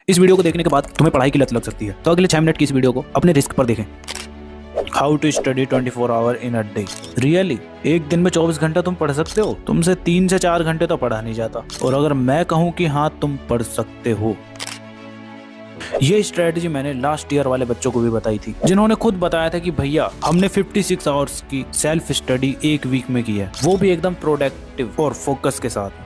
इस वीडियो को देखने के बाद तुम्हें पढ़ाई की लत लग सकती है, तो अगले 6 मिनट की इस वीडियो को अपने रिस्क पर देखें। How to study 24 hour in a day. Really एक दिन में 24 घंटा तुम पढ़ सकते हो? तुमसे 3 से 4 घंटे तो पढ़ा नहीं जाता। और अगर मैं कहूँ कि हाँ तुम पढ़ सकते हो, ये स्ट्रेटजी मैंने लास्ट ईयर वाले बच्चों को भी बताई थी, जिन्होंने खुद बताया था कि भैया हमने 56 आवर्स की सेल्फ स्टडी एक वीक में की है, वो भी एकदम प्रोडक्टिव और फोकस के साथ।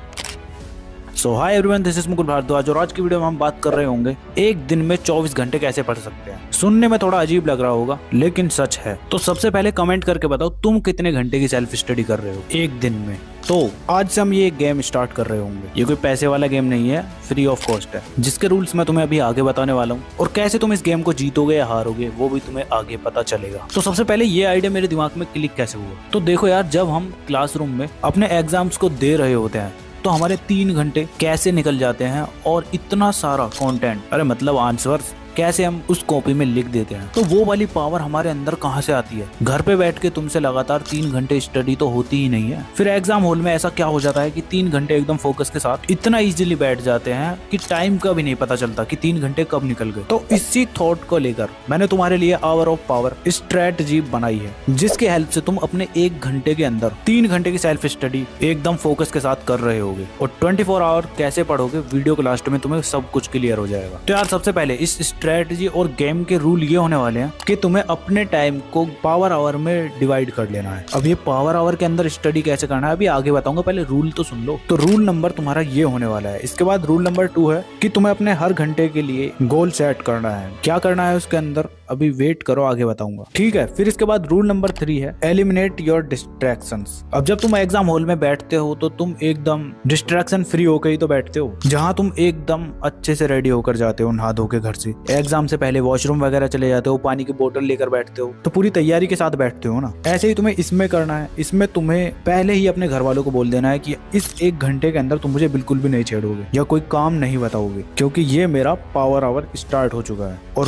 So hi everyone, this is Mukul Bhardwaj और आज की वीडियो में हम बात कर रहे होंगे एक दिन में 24 घंटे कैसे पढ़ सकते हैं। सुनने में थोड़ा अजीब लग रहा होगा लेकिन सच है। तो सबसे पहले कमेंट करके बताओ तुम कितने घंटे की सेल्फ स्टडी कर रहे हो एक दिन में। तो आज से हम ये गेम स्टार्ट कर रहे होंगे। ये कोई पैसे वाला गेम नहीं है, फ्री ऑफ कॉस्ट है, जिसके रूल्स मैं तुम्हें अभी आगे बताने वाला हूँ और कैसे तुम इस गेम को जीतोगे या हारोगे वो भी तुम्हें आगे पता चलेगा। तो सबसे पहले ये आइडिया मेरे दिमाग में क्लिक कैसे हुआ, तो देखो यार, जब हम क्लासरूम में अपने एग्जाम्स को दे रहे होते हैं तो हमारे 3 घंटे कैसे निकल जाते हैं और इतना सारा कंटेंट, अरे मतलब आंसर्स कैसे हम उस कॉपी में लिख देते हैं। तो वो वाली पावर हमारे अंदर कहाँ से आती है? घर पे बैठ के तुमसे लगातार 3 घंटे स्टडी तो होती ही नहीं है। फिर एग्जाम हॉल में ऐसा क्या हो जाता है कि 3 घंटे एकदम फोकस के साथ इतना इजीली बैठ जाते हैं कि टाइम का भी नहीं पता चलता कि 3 घंटे कब निकल गए। तो इसी थॉट को लेकर मैंने तुम्हारे लिए आवर ऑफ पावर स्ट्रेटजी बनाई है, जिसके हेल्प से तुम अपने 1 घंटे के अंदर 3 घंटे की सेल्फ स्टडी एकदम फोकस के साथ कर रहे होगे। और 24 आवर कैसे पढ़ोगे, वीडियो के लास्ट में तुम्हें सब कुछ क्लियर हो जाएगा। तो यार सबसे पहले इस स्ट्रेटजी और गेम के रूल ये होने वाले हैं कि तुम्हें अपने टाइम को पावर आवर में डिवाइड कर लेना है। अब ये पावर आवर के अंदर स्टडी कैसे करना है अभी आगे बताऊंगा, पहले रूल तो सुन लो। तो रूल नंबर तुम्हारा ये होने वाला है। इसके बाद रूल नंबर 2 है कि तुम्हें अपने हर घंटे के लिए गोल सेट करना है। क्या करना है उसके अंदर अभी वेट करो, आगे बताऊंगा, ठीक है। फिर इसके बाद रूल नंबर 3 है एलिमिनेट योर डिस्ट्रैक्शंस। अब जब तुम एग्जाम हॉल में बैठते हो तो तुम एकदम डिस्ट्रैक्शन फ्री होकर ही तो बैठते हो, जहां तुम एकदम अच्छे से रेडी होकर जाते हो, नहा धो के घर से। एग्जाम से पहले वॉशरूम वगैरह चले जाते हो, पानी की बोतल लेकर बैठते हो, तो पूरी तैयारी के साथ बैठते हो ना। ऐसे ही तुम्हें इसमें करना है। इसमें तुम्हें पहले ही अपने घर वालों को बोल देना है कि इस 1 घंटे के अंदर तुम मुझे बिल्कुल भी नहीं छेड़ोगे या कोई काम नहीं बताओगे, क्योंकि ये मेरा पावर आवर स्टार्ट हो चुका है। और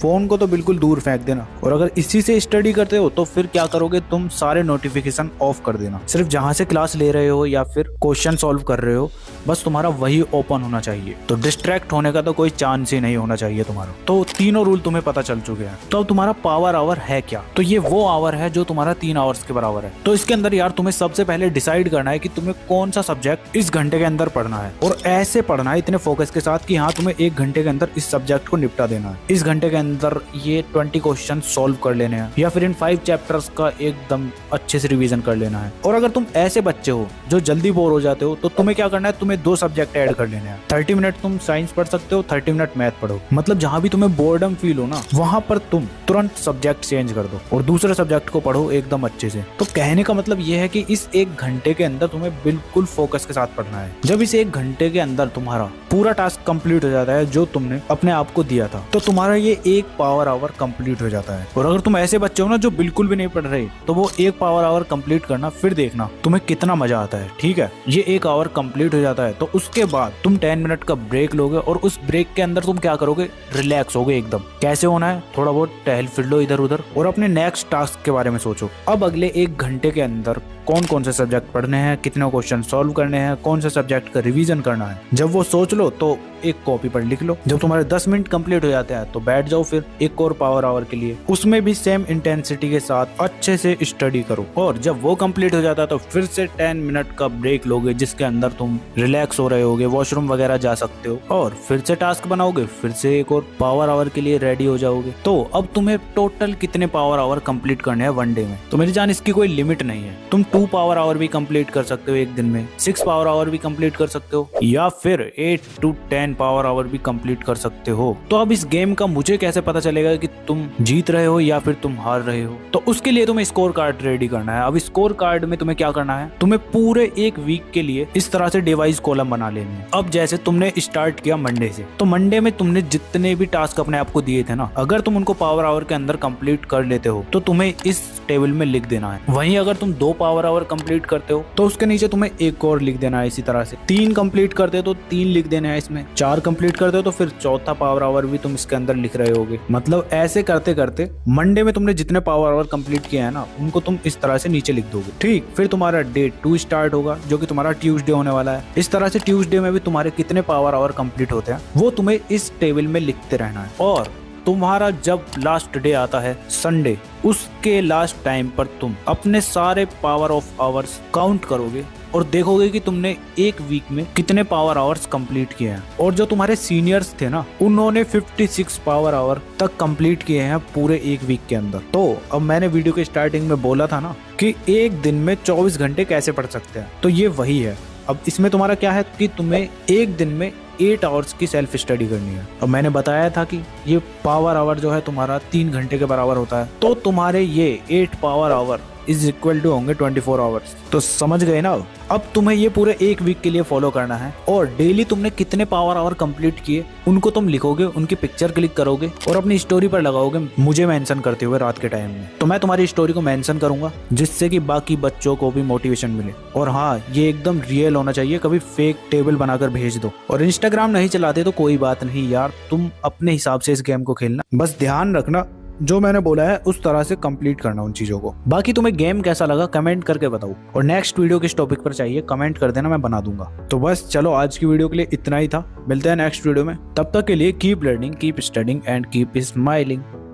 फोन को तो बिल्कुल दूर फेंक देना। और अगर इसी से स्टडी करते हो तो फिर क्या करोगे, तुम सारे नोटिफिकेशन ऑफ कर देना। सिर्फ जहां से क्लास ले रहे हो या फिर क्वेश्चन सॉल्व कर रहे हो, बस तुम्हारा वही ओपन होना चाहिए। तो डिस्ट्रैक्ट होने का तो कोई चांस ही नहीं होना चाहिए तुम्हारा। तो तीनों रूल तुम्हें पता चल चुके हैं। तो अब तुम्हारा पावर आवर है क्या? तो ये वो आवर है जो तुम्हारा 3 आवर्स के बराबर है। तो इसके अंदर यार तुम्हें सबसे पहले डिसाइड करना है कि तुम्हें कौन सा सब्जेक्ट इस घंटे के अंदर पढ़ना है, और ऐसे पढ़ना है इतने फोकस के साथ कि हाँ तुम्हें 1 घंटे के अंदर इस सब्जेक्ट को निपटा देना है। इस घंटे के अंदर ये 20 क्वेश्चन सॉल्व कर लेने हैं, या फिर इन 5 चैप्टर्स का एकदम अच्छे से रिवीजन कर लेना है। और अगर तुम ऐसे बच्चे हो जो जल्दी बोर हो जाते हो तो तुम्हें क्या करना है, तुम्हें 2 सब्जेक्ट ऐड कर लेने हैं। 30 मिनट तुम साइंस पढ़ सकते हो, 30 मिनट मैथ पढ़ो। मतलब जहां भी तुम्हें बोर्डम फील हो ना, वहां पर तुम तुरंत सब्जेक्ट चेंज कर दो और दूसरे सब्जेक्ट को पढ़ो एकदम अच्छे से। तो कहने का मतलब ये है कि इस 1 घंटे के अंदर तुम्हें बिल्कुल फोकस के साथ पढ़ना है। जब इस 1 घंटे के अंदर तुम्हारा पूरा टास्क कंप्लीट हो जाता है जो तुमने अपने आप को दिया था, तो तुम्हारा ये 1 पावर आवर कंप्लीट हो जाता है। और अगर तुम ऐसे बच्चे हो ना जो बिल्कुल भी नहीं पढ़ रहे, तो वो 1 पावर आवर कंप्लीट करना, फिर देखना तुम्हें कितना मजा आता है, ठीक है। ये 1 आवर कंप्लीट हो जाता है तो उसके बाद तुम 10 मिनट का ब्रेक लोगे और उस ब्रेक के अंदर तुम क्या करोगे, रिलैक्स होगे एकदम। कैसे होना है, थोड़ा बहुत टहल फिर लो इधर उधर और अपने नेक्स्ट टास्क के बारे में सोचो। अब अगले 1 घंटे के अंदर कौन कौन से सब्जेक्ट पढ़ने हैं, कितने क्वेश्चन सॉल्व करने हैं, कौन से सब्जेक्ट का रिवीजन करना है। जब वो सोच लो तो एक कॉपी पर लिख लो। जब तुम्हारे 10 मिनट कंप्लीट हो जाते हैं तो बैठ जाओ फिर एक और पावर आवर के लिए। उसमें भी सेम इंटेंसिटी के साथ अच्छे से स्टडी करो। और जब वो कंप्लीट हो जाता है तो फिर से 10 मिनट का ब्रेक लोगे, जिसके अंदर तुम रिलैक्स हो रहे होगे, वॉशरूम वगैरह जा सकते हो, और फिर से टास्क बनाओगे, फिर से एक और पावर आवर के लिए रेडी हो जाओगे। तो अब तुम्हें टोटल कितने पावर आवर कंप्लीट करने हैं 1 डे में? तो मेरी जान इसकी कोई लिमिट नहीं है। तुम 2 पावर आवर भी कंप्लीट कर सकते हो एक दिन में, 6 पावर आवर भी कंप्लीट कर सकते हो, या फिर 8 to 10 पावर आवर भी कंप्लीट कर सकते हो। तो अब इस गेम का मुझे कैसे पता चलेगा कि तुम जीत रहे हो या फिर तुम हार रहे हो? तो उसके लिए तुम्हें स्कोर कार्ड रेडी करना है। अब स्कोर कार्ड में तुम्हें क्या करना है, तुम्हें पूरे 1 वीक के लिए इस तरह से डिवाइस कॉलम बना लेने हैं। अब जैसे तुमने स्टार्ट किया मंडे से, तो मंडे में तुमने जितने भी टास्क अपने आप को दिए थे ना, अगर तुम उनको पावर आवर के अंदर कंप्लीट कर लेते हो तो तुम्हें इस टेबल में लिख देना है। वहीं अगर तुम 2 पावर आवर कंप्लीट करते हो तो उसके नीचे तुम्हें एक और लिख देना है। इसी तरह से 3 कंप्लीट करते हो तो 3 लिख देना है इसमें, 4 कंप्लीट करते हो तो फिर चौथा पावर आवर भी तुम इसके अंदर लिख रहे होगे। मतलब ऐसे करते करते मंडे में तुमने जितने पावर आवर कंप्लीट किए हैं ना उनको तुम इस तरह से नीचे लिख दोगे। ठीक, फिर तुम्हारा डे 2 स्टार्ट होगा जो कि तुम्हारा ट्यूसडे होने वाला है। इस तरह से ट्यूसडे में भी तुम्हारे कितने पावर आवर कंप्लीट होते हैं वो तुम्हें इस टेबल में लिखते रहना है। और तुम्हारा जब लास्ट डे आता है संडे, उसके लास्ट टाइम पर तुम अपने सारे पावर ऑफ आवर्स काउंट करोगे और देखोगे कि तुमने एक वीक में कितने पावर आवर्स कंप्लीट किए हैं। और जो तुम्हारे सीनियर्स थे ना उन्होंने 56 पावर आवर तक कंप्लीट किए हैं पूरे एक वीक के अंदर। तो अब मैंने वीडियो के स्टार्टिंग में बोला था ना कि एक दिन में 24 घंटे कैसे पढ़ सकते हैं, तो ये वही है। अब इसमें तुम्हारा क्या है कि तुम्हें एक दिन में 8 आवर्स की सेल्फ स्टडी करनी है। और मैंने बताया था कि ये पावर आवर जो है तुम्हारा 3 घंटे के बराबर होता है, तो तुम्हारे ये 8 power hour is equal to होंगे 24 आवर्स। तो समझ गए ना। अब तुम्हें ये पूरे एक वीक के लिए फॉलो करना है और डेली तुमने कितने पावर आवर कंप्लीट किए उनको तुम लिखोगे, उनकी पिक्चर क्लिक करोगे और अपनी स्टोरी पर लगाओगे मुझे मेंशन करते हुए रात के टाइम में। तो मैं तुम्हारी स्टोरी को मेंशन करूंगा जिससे कि बाकी बच्चों को भी मोटिवेशन मिले। और हाँ, ये एकदम रियल होना चाहिए, कभी फेक टेबल बनाकर भेज दो। और इंस्टाग्राम नहीं चलाते तो कोई बात नहीं यार, तुम अपने हिसाब से इस गेम को खेलना, बस ध्यान रखना जो मैंने बोला है उस तरह से कंप्लीट करना उन चीजों को। बाकी तुम्हें गेम कैसा लगा कमेंट करके बताओ, और नेक्स्ट वीडियो किस टॉपिक पर चाहिए कमेंट कर देना, मैं बना दूंगा। तो बस चलो आज की वीडियो के लिए इतना ही था, मिलते हैं नेक्स्ट वीडियो में। तब तक के लिए keep learning, keep studying and keep smiling.